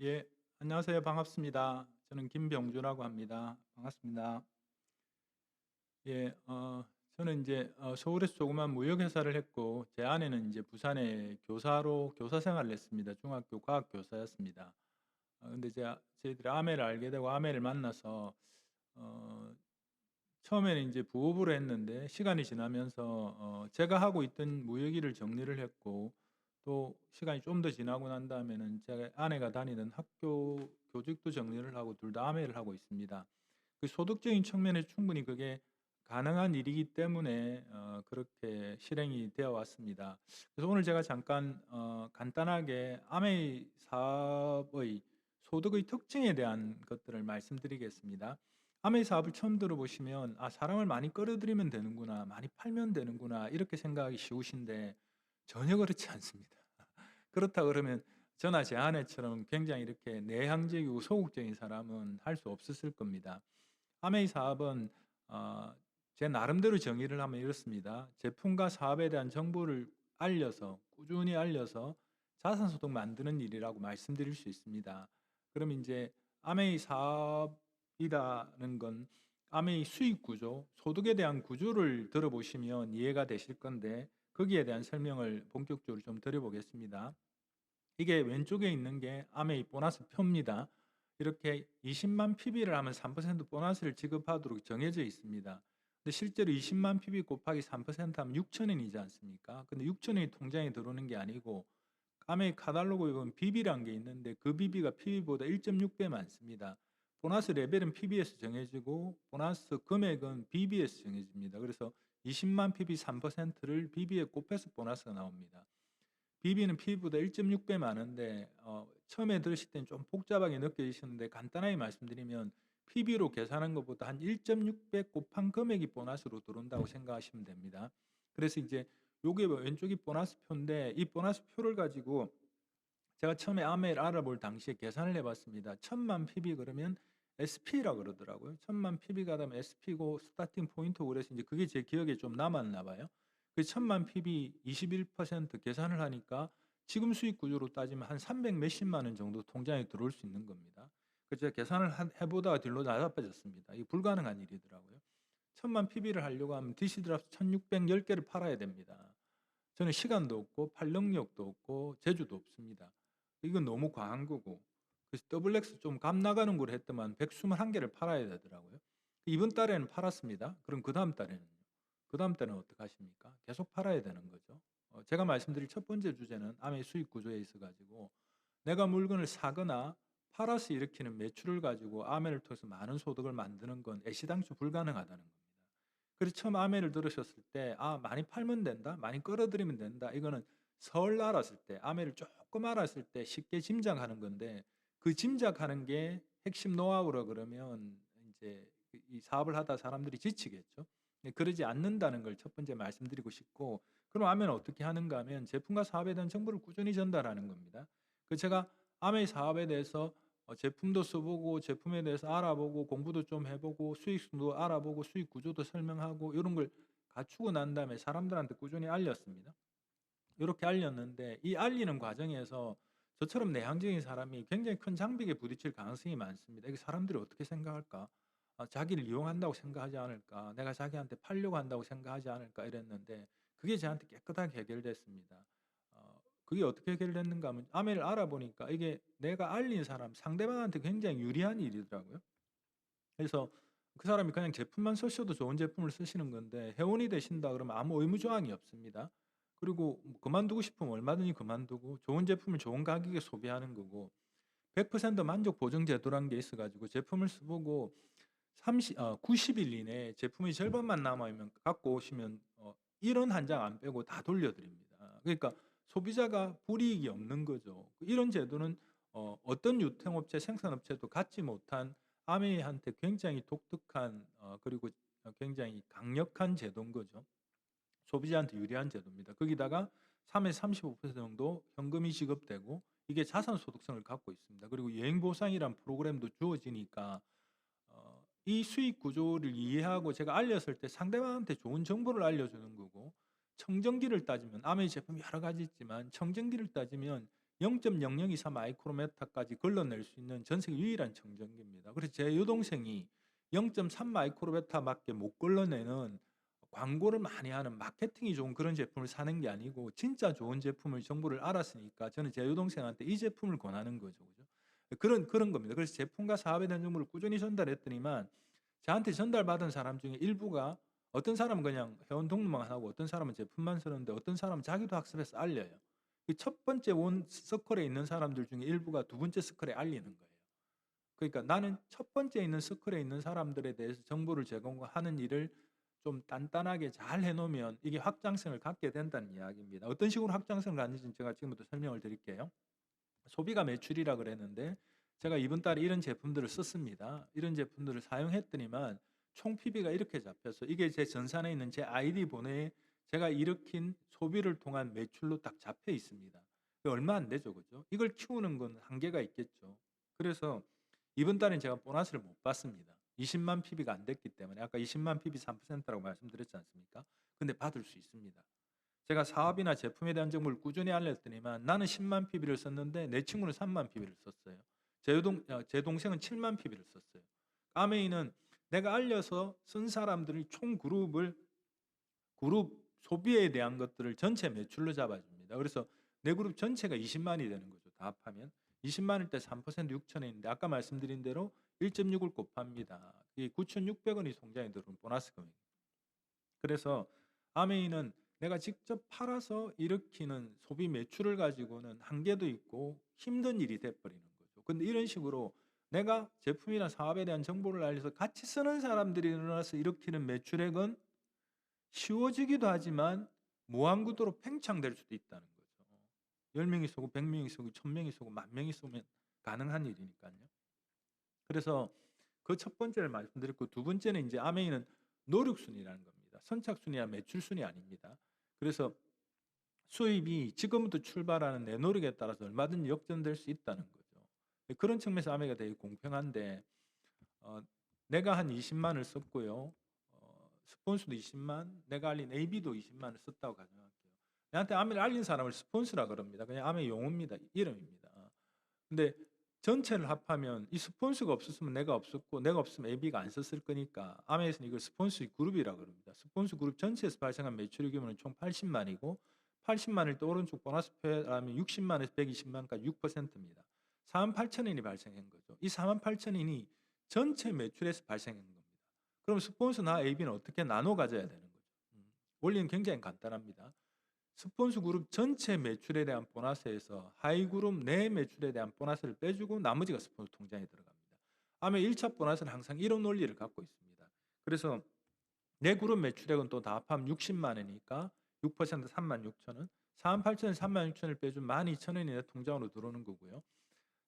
예. 안녕하세요. 반갑습니다. 저는 김병주라고 합니다. 반갑습니다. 예. 저는 이제 서울에서 조그만 무역회사를 했고 제 아내는 이제 부산에 교사로 교사 생활을 했습니다. 중학교 과학 교사였습니다. 근데 저희들이 아내를 알게 되고 아내를 만나서 어 처음에는 이제 부업으로 했는데 시간이 지나면서 제가 하고 있던 무역 일을 정리를 했고 또 시간이 좀 더 지나고 난 다음에는 제 아내가 다니던 학교 교직도 정리를 하고 둘 다 아매를 하고 있습니다. 그 소득적인 측면에 충분히 그게 가능한 일이기 때문에 그렇게 실행이 되어 왔습니다. 그래서 오늘 제가 잠깐 간단하게 아메이 사업의 소득의 특징에 대한 것들을 말씀드리겠습니다. 아메이 사업을 처음 들어보시면 '아 사람을 많이 끌어들이면 되는구나. 많이 팔면 되는구나.' 이렇게 생각하기 쉬우신데 전혀 그렇지 않습니다. 그렇다 그러면 저나 제 아내처럼 굉장히 이렇게 내향적이고 소극적인 사람은 할 수 없었을 겁니다. 아메이 사업은 어 제 나름대로 정의를 하면 이렇습니다. 제품과 사업에 대한 정보를 알려서 꾸준히 알려서 자산소득 만드는 일이라고 말씀드릴 수 있습니다. 그럼 인제 아메이 사업이라는 건 아메이 수익 구조, 소득에 대한 구조를 들어보시면 이해가 되실 건데 거기에 대한 설명을 본격적으로 좀 드려 보겠습니다. 이게 왼쪽에 있는 게 아메이 보너스 표입니다. 이렇게 200,000 PB를 하면 3% 보너스를 지급하도록 정해져 있습니다. 근데 실제로 200,000 PB 곱하기 3% 하면 6,000원이지 않습니까? 근데 6,000원이 통장에 들어오는 게 아니고 아메이 카탈로그에 보면 BB라는 게 있는데 그 BB가 PB보다 1.6배 많습니다. 보너스 레벨은 PB에서 정해지고 보너스 금액은 BB에서 정해집니다. 그래서 200,000 PB 3%를 BB에 곱해서 보너스가 나옵니다. 비비는 피부보다 1.6배 많은데 처음에 들으실 때는 좀 복잡하게 느껴지시는데 간단하게 말씀드리면 PB로 계산한 것보다 한 1.6배 곱한 금액이 보너스로 들어온다고 생각하시면 됩니다. 그래서 이제 요게 왼쪽이 보너스 표인데 이 보너스 표를 가지고 제가 처음에 아메를 알아볼 당시에 계산을 해 봤습니다. 1,000,000 PB 그러면 SP라 그러더라고요. 1,000,000 PB가 되면 SP고 스타팅 포인트고 그래서 인제 그게 제 기억에 좀 남았나 봐요. 그 1,000,000 PB 21% 계산을 하니까 지금 수익 구조로 따지면 한 300 몇십만 원 정도 통장에 들어올 수 있는 겁니다. 그래서 제가 계산을 해 보다가 뒤로 나자빠졌습니다. 이게 불가능한 일이더라고요. 1,000,000 PB를 하려고 하면 디시드랍스 1,610 개를 팔아야 됩니다. 저는 시간도 없고 팔 능력도 없고 재주도 없습니다. 이건 너무 과한 거고. 그래서 더블랙스 좀 값 나가는 걸 했더만 121 개를 팔아야 되더라고요. 이번 달에는 팔았습니다. 그럼 그다음 달에는요? 그다음 달에는 어떡하십니까? 계속 팔아야 되는 거죠. 제가 말씀드릴 첫 번째 주제는 암의 수익 구조에 있어 가지고 내가 물건을 사거나 팔아서 일으키는 매출을 가지고 아메를 통해서 많은 소득을 만드는 건 애시당초 불가능하다는 겁니다. 그래서 처음 아메를 들으셨을 때 '아 많이 팔면 된다. 많이 끌어들이면 된다.' 이거는 설 알았을 때 아메를 쪼끔 알았을 때 쉽게 짐작하는 건데 그 짐작하는 게 핵심 노하우라 그러면 인제 이 사업을 하다 사람들이 지치겠죠. 예 그러지 않는다는 걸 첫 번째 말씀드리고 싶고 그럼 아메는 어떻게 하는가 하면 제품과 사업에 대한 정보를 꾸준히 전달하는 겁니다. 제가 아메 사업에 대해서 제품도 써 보고 제품에 대해서 알아보고 공부도 좀 해 보고 수익성도 알아보고 수익 구조도 설명하고 요런 걸 갖추고 난 다음에 사람들한테 꾸준히 알렸습니다. 요렇게 알렸는데 이 알리는 과정에서 저처럼 내향적인 사람이 굉장히 큰 장벽에 부딪힐 가능성이 많습니다. '이게 사람들이 어떻게 생각할까? 자기를 이용한다고 생각하지 않을까? 내가 자기한테 팔려고 한다고 생각하지 않을까?' 이랬는데 그게 저한테 깨끗하게 해결됐습니다. 그게 어떻게 해결됐는가 하면 아메를 알아보니까 이게 내가 알린 사람 상대방한테 굉장히 유리한 일이더라고요. 그래서 그 사람이 그냥 제품만 쓰셔도 좋은 제품을 쓰시는 건데 회원이 되신다 그러면 아무 의무 조항이 없습니다. 그리고 뭐 그만두고 싶으면 얼마든지 그만두고 좋은 제품을 좋은 가격에 소비하는 거고 100% 만족 보증 제도라는 게 있어 가지고 제품을 써 보고 90일 이내에 제품의 절반만 남아 있면 갖고 오시면 1원 한 장 안 빼고 다 돌려 드립니다. 그러니까 소비자가 불이익이 없는 거죠. 이런 제도는 어떤 유통업체, 생산업체도 갖지 못한 아메이한테 굉장히 독특한 그리고 굉장히 강력한 제도인 거죠. 소비자한테 유리한 제도입니다. 거기다가 3에서 35% 정도 현금이 지급되고 이게 자산 소득성을 갖고 있습니다. 그리고 여행 보상이란 프로그램도 주어지니까 이 수익 구조를 이해하고 제가 알렸을 때 상대방한테 좋은 정보를 알려주는 거고 청정기를 따지면 아메이 제품이 여러 가지 있지만 청정기를 따지면 0.0024 마이크로메타까지 걸러낼 수 있는 전 세계 유일한 청정기입니다. 그래서 제 여동생이 0.3 마이크로메타밖에 못 걸러내는 광고를 많이 하는 마케팅이 좋은 그런 제품을 사는 게 아니고 진짜 좋은 제품을 정보를 알았으니까 저는 제 여동생한테 이 제품을 권하는 거죠. 그죠? 그런 겁니다. 그래서 제품과 사업에 대한 정보를 꾸준히 전달했더니만 저한테 전달받은 사람 중에 일부가 어떤 사람은 그냥 회원 등록만 하고 어떤 사람은 제품만 쓰는데 어떤 사람은 자기도 학습해서 알려요. 이 첫 번째 원 서클에 있는 사람들 중에 일부가 두 번째 서클에 알리는 거예요. 그러니까 나는 첫 번째 있는 서클에 있는 사람들에 대해서 정보를 제공하는 일을 좀 단단하게 잘 해 놓으면 이게 확장성을 갖게 된다는 이야기입니다. 어떤 식으로 확장성을 갖는지는 제가 지금부터 설명을 드릴게요. 소비가 매출이라 그랬는데 제가 이번 달에 이런 제품들을 썼습니다. 이런 제품들을 사용했더니만 총 PB가 이렇게 잡혀서 이게 제 전산에 있는 제 아이디 번호에 제가 일으킨 소비를 통한 매출로 딱 잡혀 있습니다. 얼마 안 되죠, 그죠? 이걸 키우는 건 한계가 있겠죠. 그래서 이번 달엔 제가 보너스를 못 받습니다. 20만 PB가 안 됐기 때문에 아까 20만 PB 3%라고 말씀드렸지 않습니까? 근데 받을 수 있습니다. 제가 사업이나 제품에 대한 정보를 꾸준히 알렸더니만 나는 10만 PB를 썼는데 내 친구는 3만 PB를 썼어요. 제 동생은 7만 PB를 썼어요. 아메이는 내가 알려서 쓴 사람들이 총 그룹 소비에 대한 것들을 전체 매출로 잡아줍니다. 그래서 내 그룹 전체가 20만이 되는 거죠. 다 합하면 20만일 때 3% 6천원인데 아까 말씀드린 대로 1.6을 곱합니다. 이 9,600원이 통장에 들어오는 보너스 금액. 그래서 아메이는 내가 직접 팔아서 일으키는 소비 매출을 가지고는 한계도 있고 힘든 일이 돼버리는 거죠. 근데 이런 식으로 내가 제품이나 사업에 대한 정보를 알려서 같이 쓰는 사람들이 일어나서 일으키는 매출액은 쉬워지기도 하지만 무한구도로 팽창될 수도 있다는 거죠. 10명이 쏘고 100명이 쏘고 1000명이 쏘고 10,000명이 쏘면 가능한 일이니까요. 그래서 그 첫 번째를 말씀드렸고 두 번째는 이제 아메이는 노력순이라는 겁니다. 선착순이나 매출순이 아닙니다. 그래서 수입이 지금부터 출발하는 내 노력에 따라서 얼마든지 역전될 수 있다는 거죠. 그런 측면에서 아메이가 되게 공평한데 어, 내가 한 20만을 썼고요. 스폰서도 20만, 내가 알린 AB도 20만을 썼다고 가정할게요. 내한테 아메이를 알린 사람을 스폰서라 그럽니다. 그냥 아메이 용어입니다. 이름입니다. 근데 전체를 합하면 이 스폰서가 없었으면 내가 없었고 내가 없으면 AB가 안 썼을 거니까 아메에서는 이걸 스폰서 그룹이라고 그럽니다. 스폰서 그룹 전체에서 발생한 매출의 규모는 총 80만이고 80만일 때 오른쪽 보너스 표하면 60만에서 120만까지 6%입니다. 4만 8천인이 발생한 거죠. 이 4만 8천인이 전체 매출에서 발생한 겁니다. 그럼 스폰서나 AB는 어떻게 나눠 가져야 되는 거죠? 원리는 굉장히 간단합니다. 스폰서 그룹 전체 매출에 대한 보너스에서 하이 그룹 내 매출에 대한 보너스를 빼주고 나머지가 스폰서 통장에 들어갑니다. 아마 1차 보너스는 항상 이런 원리를 갖고 있습니다. 그래서 내 그룹 매출액은 또 다 합하면 60만 원이니까 6% 3만 6천 원, 4만 8천 원, 3만 6천 원을 빼주면 12,000원이 내 통장으로 들어오는 거고요.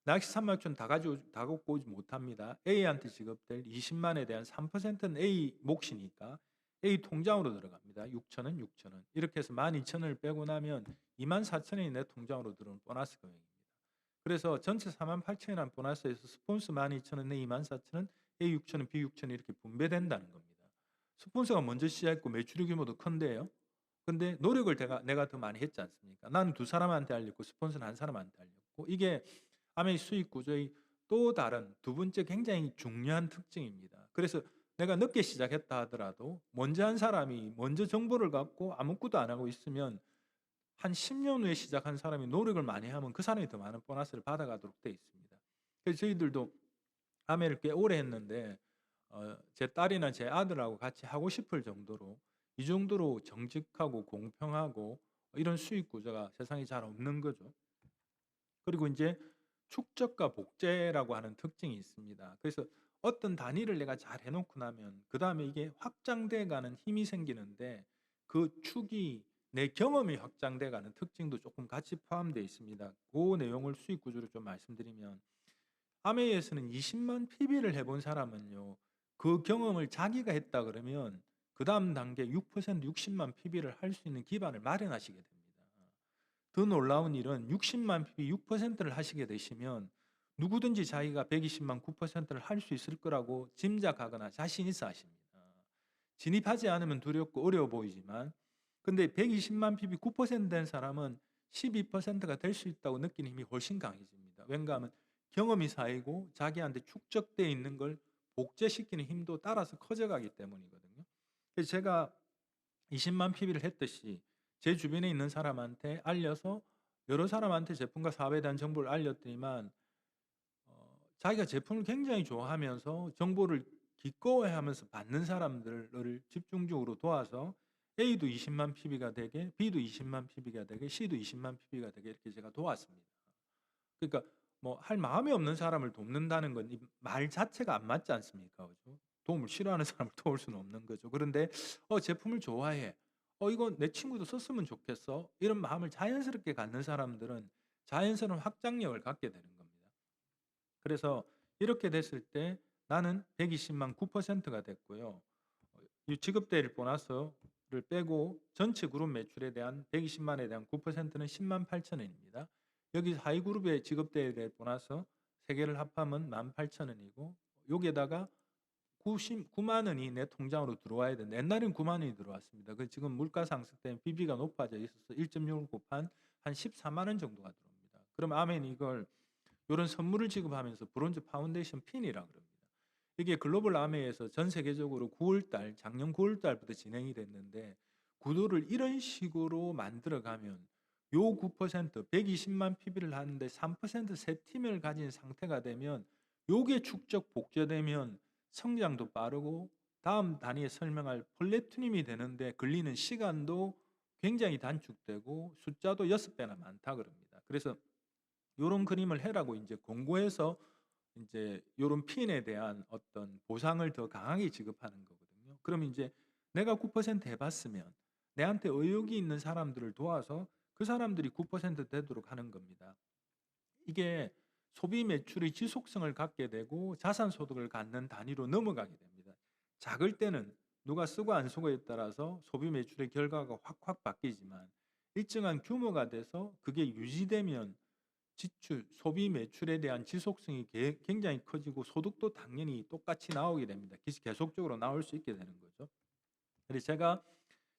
낚시 3만 6천 다 갖고 오지 못합니다. A한테 지급될 20만에 대한 3%는 A 몫이니까 A 통장으로 들어갑니다. 6천원, 6천원. 이렇게 해서 12,000원을 빼고 나면 24,000원이 내 통장으로 들어오는 보너스 금액입니다. 그래서 전체 48,000원이라는 보너스에서 스폰서 12,000원, 내 24,000원, A 6천원, B 6천원 이렇게 분배된다는 겁니다. 스폰서가 먼저 시작했고 매출의 규모도 큰데요. 근데 노력을 내가 더 많이 했지 않습니까? 나는 두 사람한테 알렸고 스폰서는 한 사람한테 알렸고 이게 아메이 수익 구조의 또 다른 두 번째 굉장히 중요한 특징입니다. 그래서 내가 늦게 시작했다 하더라도 먼저 한 사람이 먼저 정보를 갖고 아무것도 안 하고 있으면 한 10년 후에 시작한 사람이 노력을 많이 하면 그 사람이 더 많은 보너스를 받아가도록 돼 있습니다. 그래서 저희들도 아메이를 꽤 오래 했는데 제 딸이나 제 아들하고 같이 하고 싶을 정도로 이 정도로 정직하고 공평하고 이런 수익 구조가 세상에 잘 없는 거죠. 그리고 이제 축적과 복제라고 하는 특징이 있습니다. 그래서 어떤 단위를 내가 잘 해놓고 나면 그 다음에 이게 확장돼 가는 힘이 생기는데 그 축이 내 경험이 확장돼 가는 특징도 조금 같이 포함되어 있습니다. 그 내용을 수익 구조로 좀 말씀드리면 아메이에서는 20만 PB를 해본 사람은요. 그 경험을 자기가 했다 그러면 그 다음 단계 6% 60만 PB를 할 수 있는 기반을 마련하시게 됩니다. 더 놀라운 일은 60만 PB 6%를 하시게 되시면 누구든지 자기가 120만 9%를 할 수 있을 거라고 짐작하거나 자신 있어 하십니다. 진입하지 않으면 두렵고 어려워 보이지만 근데 120만 PB 9%된 사람은 12%가 될 수 있다고 느끼는 힘이 훨씬 강해집니다. 왠가 하면 경험이 쌓이고 자기한테 축적되어 있는 걸 복제시키는 힘도 따라서 커져가기 때문이거든요. 그래서 제가 20만 PB를 했듯이 제 주변에 있는 사람한테 알려서 여러 사람한테 제품과 사업에 대한 정보를 알렸더니만 자기가 제품을 굉장히 좋아하면서 정보를 기꺼워해하면서 받는 사람들을 집중적으로 도와서 A도 20만 PB가 되게, B도 20만 PB가 되게, C도 20만 PB가 되게 이렇게 제가 도왔습니다. 그러니까 뭐 할 마음이 없는 사람을 돕는다는 건 이 말 자체가 안 맞지 않습니까? 그죠? 도움을 싫어하는 사람을 도울 수는 없는 거죠. 그런데 제품을 좋아해. 이거 내 친구도 썼으면 좋겠어. 이런 마음을 자연스럽게 갖는 사람들은 자연스러운 확장력을 갖게 되는 겁니다. 그래서 이렇게 됐을 때 나는 120만 9%가 됐고요. 이 지급될 보너스를 빼고 전체 그룹 매출에 대한 120만에 대한 9%는 10만 8천 원입니다. 여기 하위 그룹에 지급돼야 될 보너스 3개를 합하면 18,000원이고 여기에다가 99만 원이 내 통장으로 들어와야 되는데 옛날엔 9만 원이 들어왔습니다. 그 지금 물가 상승 때문에 BB가 높아져 있어서 1.6을 곱한 한 14만 원 정도가 들어옵니다. 그럼 아멘 이걸 요런 선물을 지급하면서 브론즈 파운데이션 핀이라 그럽니다. 이게 글로벌 아메에서 전 세계적으로 9월 달, 작년 9월 달부터 진행이 됐는데 구도를 이런 식으로 만들어 가면 요 9% 120만 PB를 하는데 3%세 팀을 가진 상태가 되면 요게 축적 복제되면 성장도 빠르고 다음 단위에 설명할 플래티늄이 되는데 걸리는 시간도 굉장히 단축되고 숫자도 6배나 많다 그럽니다. 그래서 요런 그림을 해라고 인제 권고해서 인제 요런 핀에 대한 어떤 보상을 더 강하게 지급하는 거거든요. 그럼 인제 내가 9%해 봤으면 내한테 의욕이 있는 사람들을 도와서 그 사람들이 9% 되도록 하는 겁니다. 이게 소비 매출의 지속성을 갖게 되고 자산 소득을 갖는 단위로 넘어가게 됩니다. 작을 때는 누가 쓰고 안 쓰고에 따라서 소비 매출의 결과가 확확 바뀌지만 일정한 규모가 돼서 그게 유지되면 지출, 소비 매출에 대한 지속성이 굉장히 커지고 소득도 당연히 똑같이 나오게 됩니다. 계속적으로 나올 수 있게 되는 거죠. 그래서 제가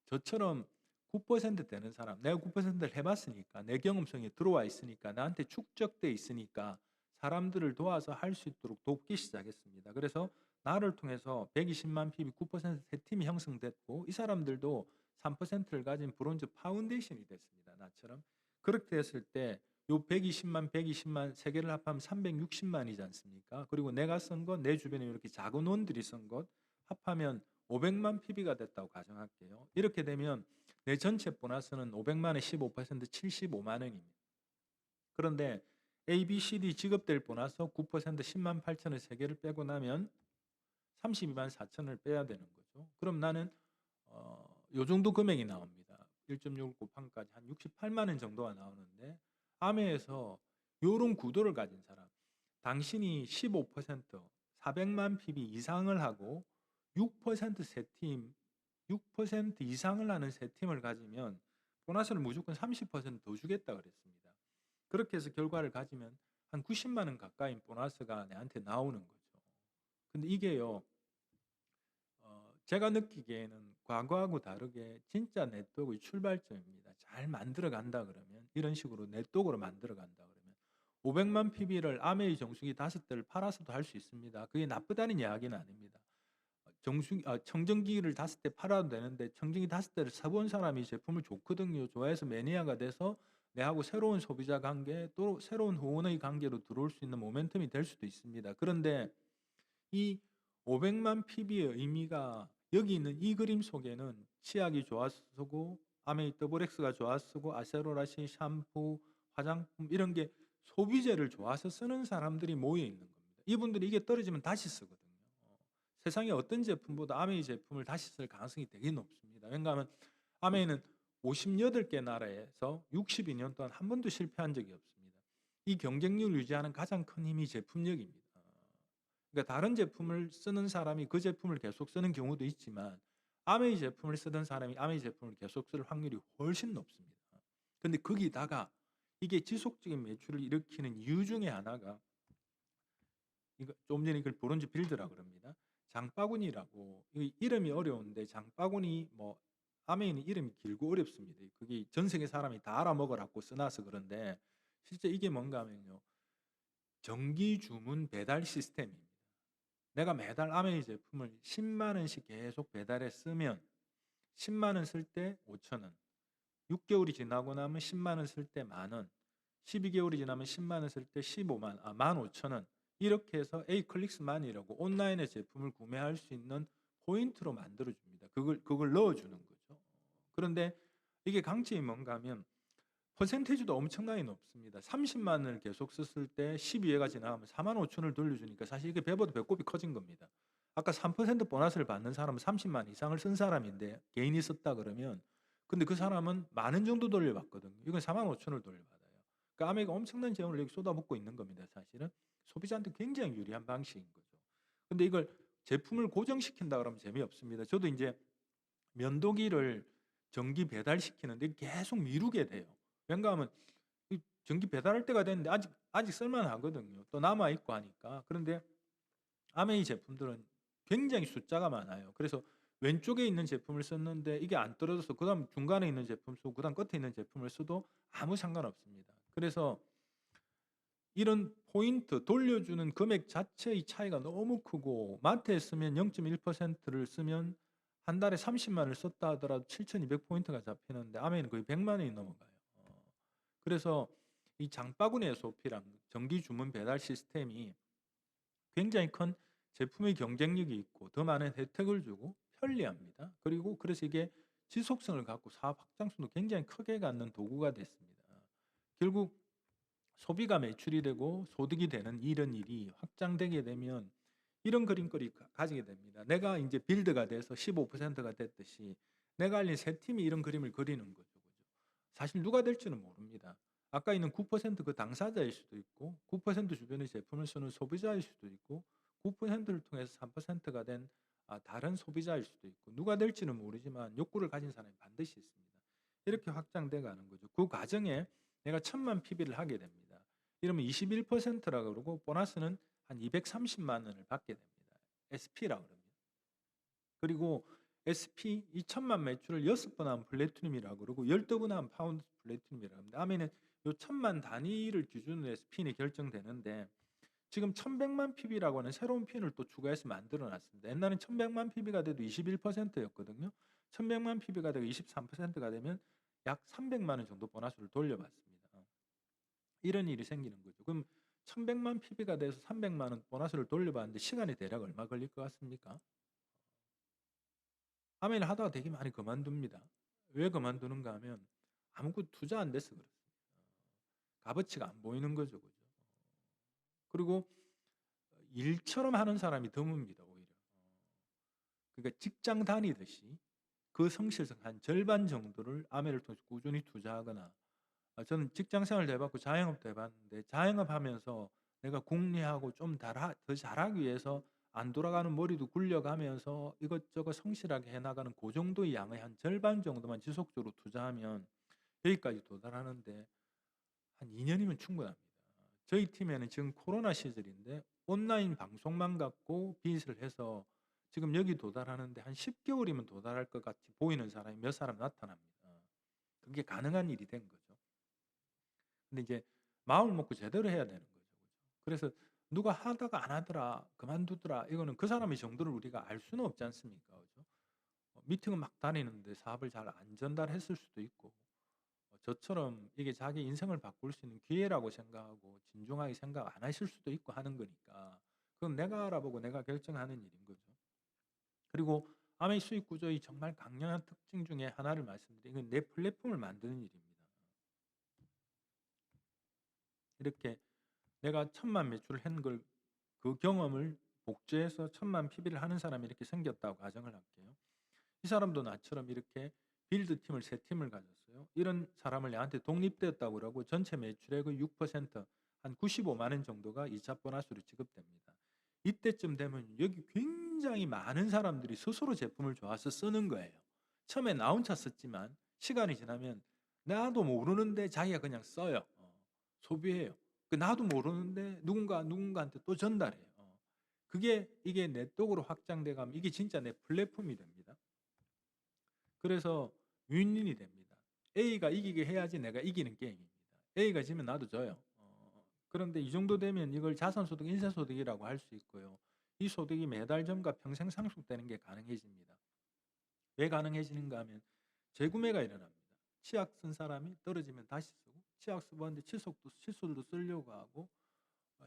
저처럼 9% 되는 사람, 내가 9%를 해봤으니까 내 경험성이 들어와 있으니까 나한테 축적돼 있으니까 사람들을 도와서 할 수 있도록 돕기 시작했습니다. 그래서 나를 통해서 120만 PB 9%세 팀이 형성됐고 이 사람들도 3%를 가진 브론즈 파운데이션이 됐습니다. 나처럼 그렇게 됐을 때 요 120만, 120만 세 개를 합하면 360만이지 않습니까? 그리고 내가 쓴 것, 내 주변에 이렇게 작은 원들이 쓴 것 합하면 500만 PB가 됐다고 가정할게요. 이렇게 되면 내 전체 보너스는 500만의 15% 75만 원입니다. 그런데 A, B, C, D 지급될 보너스 9% 10만 8천을 3개를 빼고 나면 32만 4천을 빼야 되는 거죠. 그럼 나는 요 정도 금액이 나옵니다. 1.6 곱한까지 한 68만 원 정도가 나오는데 아메에서 요런 구도를 가진 사람, 당신이 15% 400만 PB 이상을 하고 6%세 팀, 6% 이상을 하는 세 팀을 가지면 보너스를 무조건 30%더 주겠다 그랬습니다. 그렇게 해서 결과를 가지면 한 90만 원 가까이 보너스가 내한테 나오는 거죠. 근데 이게요, 제가 느끼기에는 과거하고 다르게 진짜 네트워크의 출발점입니다. 잘 만들어 간다 그러면 이런 식으로 네트워크로 만들어 간다 그러면 500만 PB를 아메이 정수기 5대를 팔아서도 할 수 있습니다. 그게 나쁘다는 이야기는 아닙니다. 청정기를 5대 팔아도 되는데 청정기 5대를 사본 사람이 제품을 좋거든요. 좋아해서 매니아가 돼서 내하고 새로운 소비자 관계 또 새로운 후원의 관계로 들어올 수 있는 모멘텀이 될 수도 있습니다. 그런데 이 500만 PB의 의미가 여기 있는 이 그림 속에는 치약이 좋아서 쓰고 아메이 더블엑스가 좋아서 쓰고 아세로라시 샴푸, 화장품 이런 게 소비재를 좋아서 쓰는 사람들이 모여 있는 겁니다. 이분들이 이게 떨어지면 다시 쓰거든요. 세상에 어떤 제품보다 아메이 제품을 다시 쓸 가능성이 되게 높습니다. 왜냐하면 아메이는 58개 나라에서 62년 동안 한 번도 실패한 적이 없습니다. 이 경쟁력을 유지하는 가장 큰 힘이 제품력입니다. 그러니까 다른 제품을 쓰는 사람이 그 제품을 계속 쓰는 경우도 있지만 아메이 제품을 쓰던 사람이 아메이 제품을 계속 쓸 확률이 훨씬 높습니다. 근데 거기다가 이게 지속적인 매출을 일으키는 이유 중에 하나가 이거 좀 전에 이걸 브론즈 빌드라 그럽니다. 장바구니라고 이름이 어려운데 장바구니 뭐 아메이는 이름이 길고 어렵습니다. 그게 전 세계 사람이 다 알아먹으라고 써놔서 그런데 실제 이게 뭔가 하면요. 정기 주문 배달 시스템입니다. 내가 매달 아메이 제품을 10만 원씩 계속 배달해 쓰면 10만 원 쓸 때 5천 원, 6개월이 지나고 나면 10만 원 쓸 때 만 원, 12개월이 지나면 10만 원 쓸 때 15만 5천 원 이렇게 해서 A 클릭스만이라고 온라인에 제품을 구매할 수 있는 포인트로 만들어 줍니다. 그걸 넣어 주는 거죠. 그런데 이게 강점이 뭔가 하면 퍼센테이지도 엄청나게 높습니다. 30만 원을 계속 썼을 때 12회가 지나가면 45,000원을 돌려주니까 사실 이게 배보다 배꼽이 커진 겁니다. 아까 3% 보너스를 받는 사람은 30만 이상을 쓴 사람인데 개인이 썼다 그러면 근데 그 사람은 만 원 정도 돌려받거든요. 이건 45,000원을 돌려받아요. 그러니까 아메가 엄청난 재원을 여기 쏟아붓고 있는 겁니다. 사실은 소비자한테 굉장히 유리한 방식인 거죠. 근데 이걸 제품을 고정시킨다 그러면 재미없습니다. 저도 이제 면도기를 정기 배달시키는데 계속 미루게 돼요. 왜냐하면 이 정기 배달할 때가 됐는데 아직 쓸만하거든요. 또 남아 있고 하니까. 그런데 아메이 제품들은 굉장히 숫자가 많아요. 그래서 왼쪽에 있는 제품을 썼는데 이게 안 떨어져서 그다음 중간에 있는 제품 쓰고 그다음 끝에 있는 제품을 써도 아무 상관없습니다. 그래서 이런 포인트 돌려주는 금액 자체의 차이가 너무 크고 마트에 쓰면 0.1%를 쓰면 한 달에 30만 원을 썼다 하더라도 7,200 포인트가 잡히는데 아메이는 거의 100만 원이 넘어가요. 그래서 이 장바구니의 소피랑 정기 주문 배달 시스템이 굉장히 큰 제품의 경쟁력이 있고 더 많은 혜택을 주고 편리합니다. 그리고 그래서 이게 지속성을 갖고 사업 확장성도 굉장히 크게 갖는 도구가 됐습니다. 결국 소비가 매출이 되고 소득이 되는 이런 일이 확장되게 되면 이런 그림거리 가지게 됩니다. 내가 이제 빌드가 돼서 15%가 됐듯이 내가 알린 세 팀이 이런 그림을 그리는 거죠. 그죠? 사실 누가 될지는 모릅니다. 아까 있는 9%그 당사자일 수도 있고 9% 주변의 제품을 쓰는 소비자일 수도 있고 9%를 통해서 3%가 된 다른 소비자일 수도 있고 누가 될지는 모르지만 욕구를 가진 사람이 반드시 있습니다. 이렇게 확장돼 가는 거죠. 그 과정에 내가 1,000만 PB를 하게 됩니다. 이러면 21%라 그러고 보너스는 한 230만 원을 받게 됩니다. SP라 그러면. 그리고 SP 2천만 매출을 6번 한 플래티늄이라 그러고 12번 한 파운드 플래티늄이라 합니다. 아면은 요 1,000만 단위를 기준으로 해서 핀이 결정되는데 지금 1,100만 PB라고 하는 새로운 핀을 또 추가해서 만들어 놨습니다. 옛날엔 1,100만 PB가 돼도 21%였거든요. 1,100만 PB가 되고 23%가 되면 약 300만 원 정도 보너스를 돌려받습니다. 이런 일이 생기는 거죠. 그럼 1,100만 PB가 돼서 300만 원 보너스를 돌려받는데 시간이 대략 얼마 걸릴 것 같습니까? 아메를 하다가 되게 많이 그만둡니다. 왜 그만두는가 하면 아무것도 투자 안 돼서 그렇습니다. 값어치가 안 보이는 거죠. 그죠? 그리고 일처럼 하는 사람이 드뭅니다. 오히려. 그러니까 직장 다니듯이 그 성실성 한 절반 정도를 아메를 통해서 꾸준히 투자하거나 저는 직장 생활도 해봤고 자영업도 해봤는데 자영업하면서 내가 궁리하고 좀 더 잘하기 위해서 안 돌아가는 머리도 굴려가면서 이것저것 성실하게 해나가는 그 정도의 양의 한 절반 정도만 지속적으로 투자하면 여기까지 도달하는데 한 2년이면 충분합니다. 저희 팀에는 지금 코로나 시절인데 온라인 방송만 갖고 빚을 해서 지금 여기 도달하는데 한 10개월이면 도달할 것 같이 보이는 사람이 몇 사람 나타납니다. 그게 가능한 일이 된 거죠. 근데 이제 마음을 먹고 제대로 해야 되는 거죠. 그죠? 그래서 누가 하다가 안 하더라, 그만두더라, 이거는 그 사람의 정도를 우리가 알 수는 없지 않습니까? 그죠? 미팅은 막 다니는데 사업을 잘 안 전달했을 수도 있고, 저처럼 이게 자기 인생을 바꿀 수 있는 기회라고 생각하고 진중하게 생각 안 하실 수도 있고 하는 거니까, 그건 내가 알아보고 내가 결정하는 일인 거죠. 그리고 아메이 수익 구조의 정말 강력한 특징 중에 하나를 말씀드리면 이건 내 플랫폼을 만드는 일입니다. 이렇게 내가 1,000만 매출을 한 걸 그 경험을 복제해서 1,000만 PB를 하는 사람이 이렇게 생겼다고 가정을 할게요. 이 사람도 나처럼 이렇게 빌드 팀을 세 팀을 가졌어요. 이런 사람을 내한테 독립되었다고 그러고 전체 매출액의 6%한 95만 원 정도가 2차 보너스로 지급됩니다. 이때쯤 되면 여기 굉장히 많은 사람들이 스스로 제품을 좋아서 쓰는 거예요. 처음에 나 혼자 썼지만 시간이 지나면 나도 모르는데 자기가 그냥 써요. 소비해요. 나도 모르는데 누군가한테 또 전달해요. 이게 네트워크로 확장돼 가면 이게 진짜 내 플랫폼이 됩니다. 그래서 윈윈이 됩니다. A가 이기게 해야지 내가 이기는 게임입니다. A가 지면 나도 져요. 그런데 이 정도 되면 이걸 자산소득, 인세소득이라고 할 수 있고요. 이 소득이 매달 점과 평생 상속되는 게 가능해집니다. 왜 가능해지는가 하면 재구매가 일어납니다. 치약 쓴 사람이 떨어지면 다시 쓰고, 치약 써봤는데 칫솔도 쓰려고 하고,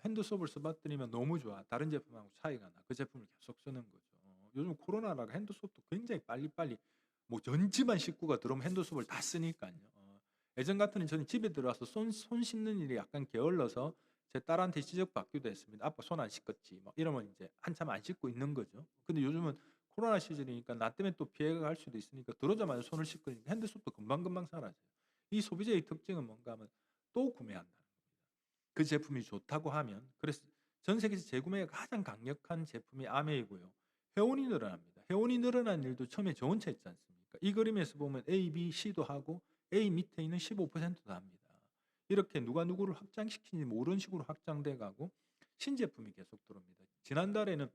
핸드소프를 써봤더니만 너무 좋아. 다른 제품하고 차이가 나. 그 제품을 계속 쓰는 거죠. 요즘 코로나라가 핸드소프도 굉장히 빨리빨리 뭐 전 집안 식구가 들어오면 핸드소프를 다 쓰니까요. 예전 같으면 저는 집에 들어와서 손 씻는 일이 약간 게을러서 제 딸한테 지적받기도 했습니다. "아빠 손 안 씻었지." 막 이러면 이제 한참 안 씻고 있는 거죠. 근데 요즘은 코로나 시즌이니까 나 때문에 또 피해가 갈 수도 있으니까 들어오자마자 손을 씻으니까 핸드소프도 금방금방 사라져요. 이 소비자의 특징은 뭔가 하면 또 구매한다는 겁니다. 그 제품이 좋다고 하면. 그래서 전 세계에서 재구매가 가장 강력한 제품이 아메이고요. 회원이 늘어납니다. 회원이 늘어난 일도 처음에 저 혼자 했지 않습니까? 이 그림에서 보면 A, B, C도 하고 A 밑에 있는 15%도 합니다. 이렇게 누가 누구를 확장시키는지 모르는 식으로 확장돼 가고 신제품이 계속 들어옵니다. 지난달에는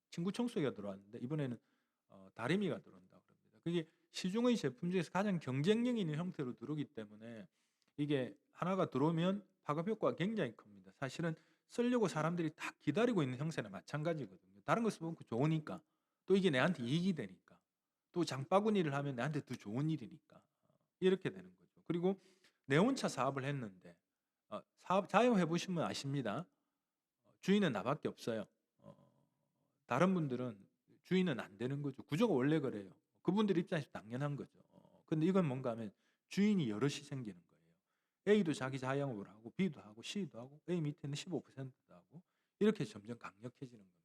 친구 청소기가 들어왔는데 이번에는 다리미가 들어온다고 그럽니다. 그게 시중의 제품 중에서 가장 경쟁력 있는 형태로 들어오기 때문에 이게 하나가 들어오면 파급 효과가 굉장히 큽니다. 사실은 쓰려고 사람들이 딱 기다리고 있는 형세나 마찬가지거든요. 다른 거 써보면 좋으니까, 또 이게 내한테 이익이 되니까, 또 장바구니를 하면 내한테 더 좋은 일이니까 이렇게 되는 거죠. 그리고 내 혼자 사업을 했는데 사업 자영해 보시면 아십니다. 주인은 나밖에 없어요. 어 다른 분들은 주인은 안 되는 거죠. 구조가 원래 그래요. 그분들 입장에서 당연한 거죠. 근데 이건 뭔가 하면 주인이 여럿이 생기는 거예요. A도 자기 자영업을 하고 B도 하고 C도 하고 A 밑에는 15%도 하고 이렇게 점점 강력해지는 겁니다.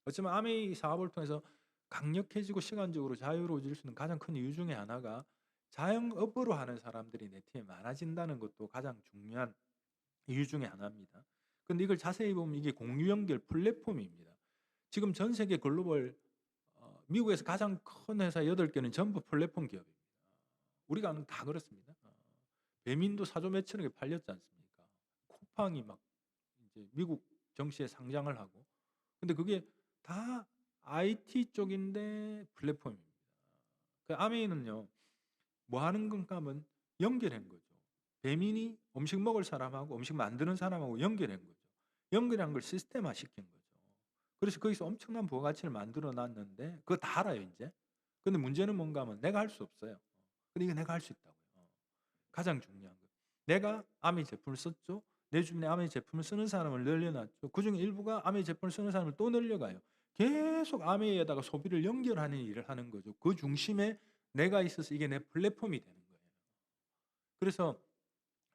어쩌면 아메이 사업을 통해서 강력해지고 시간적으로 자유로워질 수 있는 가장 큰 이유 중에 하나가 자영업으로 하는 사람들이 내 팀에 많아진다는 것도 가장 중요한 이유 중에 하나입니다. 근데 이걸 자세히 보면 이게 공유 연결 플랫폼입니다. 지금 전 세계 글로벌 미국에서 가장 큰 회사 8개는 전부 플랫폼 기업입니다. 우리가 아는 다 그렇습니다. 배민도 4조 몇천억에 팔렸지 않습니까? 쿠팡이 막 이제 미국 정시에 상장을 하고. 근데 그게 다 IT 쪽인데 플랫폼입니다. 그 아메이는요. 뭐 하는 건가 하면 연결한 거죠. 배민이 음식 먹을 사람하고 음식 만드는 사람하고 연결한 거죠. 연결한 걸 시스템화 시킨 거죠. 그래서 거기서 엄청난 부가가치를 만들어 놨는데 그거 다 알아요 인제. 근데 문제는 뭔가 하면 내가 할 수 없어요. 근데 이거 내가 할 수 있다고요. 가장 중요한 거. 내가 아메이 제품을 썼죠. 내 주변에 아메이 제품을 쓰는 사람을 늘려놨죠. 그중에 일부가 아메이 제품을 쓰는 사람을 또 늘려가요. 계속 아메이에다가 소비를 연결하는 일을 하는 거죠. 그 중심에 내가 있어서 이게 내 플랫폼이 되는 거예요. 그래서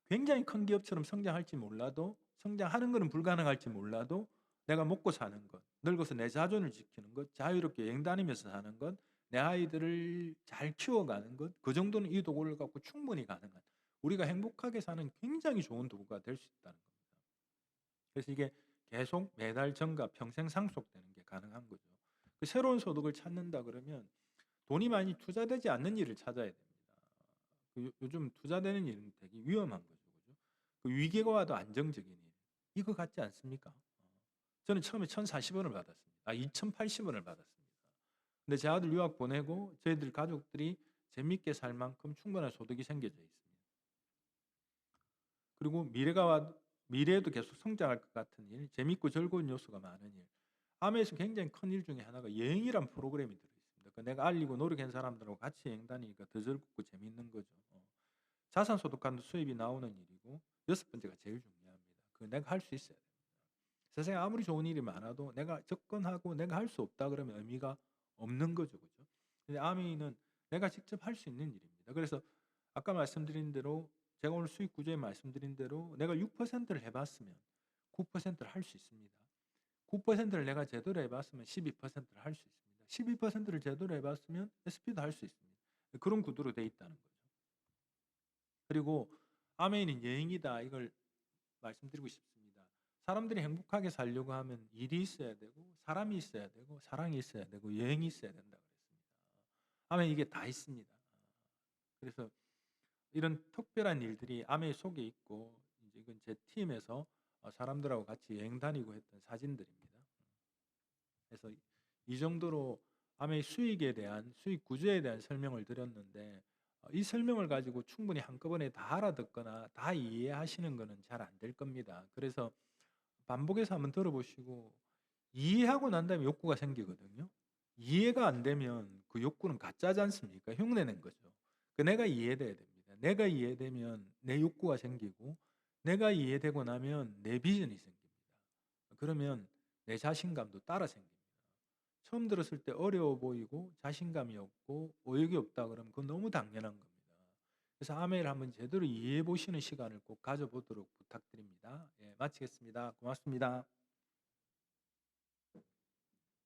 굉장히 큰 기업처럼 성장할지 몰라도, 성장하는 거는 불가능할지 몰라도 내가 먹고 사는 것, 늙어서 내 자존을 지키는 것, 자유롭게 여행 다니면서 사는 것, 내 아이들을 잘 키워가는 것, 그 정도는 이 도구를 갖고 충분히 가능한, 우리가 행복하게 사는 굉장히 좋은 도구가 될 수 있다는 겁니다. 그래서 이게 계속 매달 정가 평생 상속되는 게 가능한 거죠. 그 새로운 소득을 찾는다 그러면 돈이 많이 투자되지 않는 일을 찾아야 됩니다. 요즘 투자되는 일은 되게 위험한 거죠. 그죠? 그 위기가 와도 안정적인 일. 이거 같지 않습니까? 저는 처음에 1,040원을 받았습니다. 2,080원을 받았습니다. 근데 제 아들 유학 보내고 저희들 가족들이 재밌게 살 만큼 충분한 소득이 생겨져 있습니다. 그리고 미래에도 계속 성장할 것 같은 일, 재밌고 즐거운 요소가 많은 일. 암에서 굉장히 큰 일 중에 하나가 여행이란 프로그램이 들어있습니다. 그 내가 알리고 노력한 사람들하고 같이 여행 다니니까 더 즐겁고 재밌는 거죠. 자산 소득한 수입이 나오는 일이고 여섯 번째가 제일 중요합니다. 그 내가 할 수 있어야 됩니다. 세상에 아무리 좋은 일이 많아도 내가 접근하고 내가 할 수 없다 그러면 의미가 없는 거죠. 그죠? 근데 아미는 내가 직접 할 수 있는 일입니다. 그래서 아까 말씀드린 대로 제가 오늘 수익 구조에 말씀드린 대로 내가 6%를 해봤으면 9%를 할 수 있습니다. 9%를 내가 제대로 해봤으면 12%를 할 수 있습니다. 12%를 제대로 해봤으면 SP도 할 수 있습니다. 그런 구도로 돼 있다는 거죠. 그리고 아메이는 여행이다 이걸 말씀드리고 싶습니다. 사람들이 행복하게 살려고 하면 일이 있어야 되고 사람이 있어야 되고 사랑이 있어야 되고 여행이 있어야 된다 그랬습니다. 아멘 이게 다 있습니다. 그래서 이런 특별한 일들이 아메이 속에 있고 이제 이건 제 팀에서 사람들하고 같이 여행 다니고 했던 사진들입니다. 그래서 이 정도로 아메의 수익에 대한 수익 구조에 대한 설명을 드렸는데 이 설명을 가지고 충분히 한꺼번에 다 알아듣거나 다 이해하시는 거는 잘 안 될 겁니다. 그래서 반복해서 한번 들어보시고 이해하고 난 다음에 욕구가 생기거든요. 이해가 안 되면 그 욕구는 가짜지 않습니까? 흉내낸 거죠. 내가 이해돼야 됩니다. 내가 이해되면 내 욕구가 생기고 내가 이해되고 나면 내 비전이 생깁니다. 그러면 내 자신감도 따라 생깁니다. 처음 들었을 때 어려워 보이고 자신감이 없고 의욕이 없다 그러면 그건 너무 당연한 겁니다. 그래서 아메이를 한번 제대로 이해해 보시는 시간을 꼭 가져보도록 부탁드립니다. 예, 마치겠습니다. 고맙습니다.